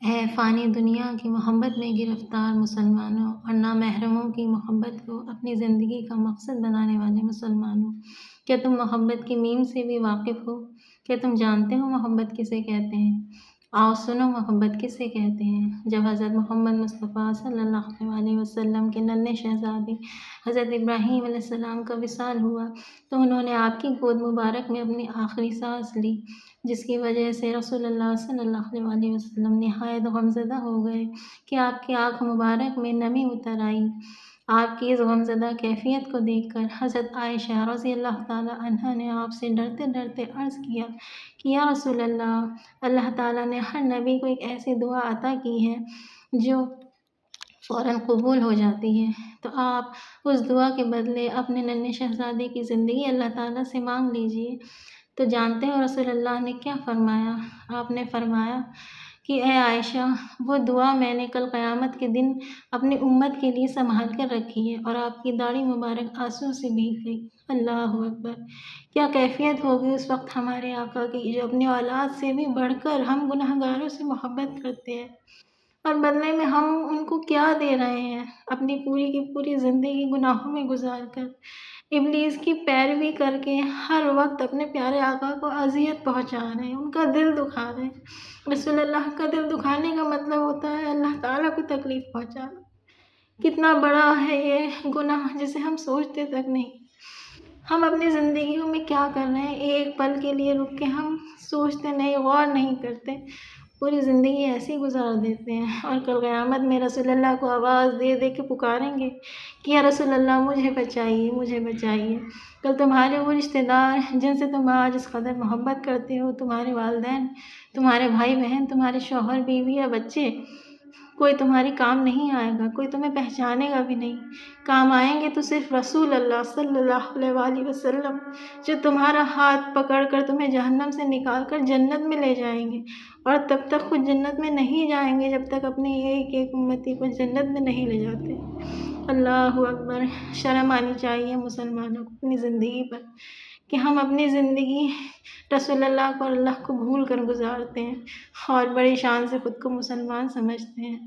ہے فانی دنیا کی محبت میں گرفتار مسلمانوں اور نامحرموں کی محبت کو اپنی زندگی کا مقصد بنانے والے مسلمانوں، کیا تم محبت کی میم سے بھی واقف ہو؟ کیا تم جانتے ہو محبت کسے کہتے ہیں؟ آؤ سنو محبت کسے کہتے ہیں۔ جب حضرت محمد مصطفیٰ صلی اللہ علیہ وسلم کے ننھے شہزادے حضرت ابراہیم علیہ السلام کا وصال ہوا تو انہوں نے آپ کی گود مبارک میں اپنی آخری سانس لی، جس کی وجہ سے رسول اللہ صلی اللہ علیہ وسلم نہایت غمزدہ ہو گئے کہ آپ کی آنکھ مبارک میں نمی اتر آئی۔ آپ کی اس غمزدہ کیفیت کو دیکھ کر حضرت عائشہ رضی اللہ تعالیٰ عنہا نے آپ سے ڈرتے ڈرتے عرض کیا کہ یا رسول اللہ تعالیٰ نے ہر نبی کو ایک ایسی دعا عطا کی ہے جو فوراً قبول ہو جاتی ہے، تو آپ اس دعا کے بدلے اپنے ننھے شہزادے کی زندگی اللہ تعالیٰ سے مانگ لیجیے۔ تو جانتے ہو رسول اللہ نے کیا فرمایا؟ آپ نے فرمایا کہ اے عائشہ، وہ دعا میں نے کل قیامت کے دن اپنی امت کے لیے سنبھال کر رکھی ہے، اور آپ کی داڑھی مبارک آنسو سے بھیگ گئی۔ اللہ اکبر! کیا کیفیت ہوگی اس وقت ہمارے آقا کی، جو اپنی اولاد سے بھی بڑھ کر ہم گنہگاروں سے محبت کرتے ہیں، اور بدلے میں ہم ان کو کیا دے رہے ہیں؟ اپنی پوری کی پوری زندگی گناہوں میں گزار کر، ابلیس کی پیروی کر کے ہر وقت اپنے پیارے آقا کو اذیت پہنچا رہے ہیں، ان کا دل دکھا رہے ہیں۔ رسول اللہ کا دل دکھانے کا مطلب ہوتا ہے اللہ تعالیٰ کو تکلیف پہنچانا۔ کتنا بڑا ہے یہ گناہ جسے ہم سوچتے تک نہیں۔ ہم اپنی زندگیوں میں کیا کر رہے ہیں، ایک پل کے لیے رک کے ہم سوچتے نہیں، غور نہیں کرتے، پوری زندگی ایسے ہی گزار دیتے ہیں، اور کل قیامت میں رسول اللہ کو آواز دے دے کے پکاریں گے کہ یا رسول اللہ مجھے بچائیے، مجھے بچائیے۔ کل تمہارے وہ رشتہ دار جن سے تم آج اس قدر محبت کرتے ہو، تمہارے والدین، تمہارے بھائی بہن، تمہارے شوہر بیوی یا بچے، کوئی تمہارے کام نہیں آئے گا، کوئی تمہیں پہچانے گا بھی نہیں۔ کام آئیں گے تو صرف رسول اللہ صلی اللہ علیہ وسلم، جو تمہارا ہاتھ پکڑ کر تمہیں جہنم سے نکال کر جنت میں لے جائیں گے، اور تب تک خود جنت میں نہیں جائیں گے جب تک اپنے ایک ایک امتی کو جنت میں نہیں لے جاتے۔ اللہ اکبر! شرم آنی چاہیے مسلمانوں کو اپنی زندگی پر، کہ ہم اپنی زندگی رسول اللہ کو اور اللہ کو بھول کر گزارتے ہیں، اور بڑی شان سے خود کو مسلمان سمجھتے ہیں۔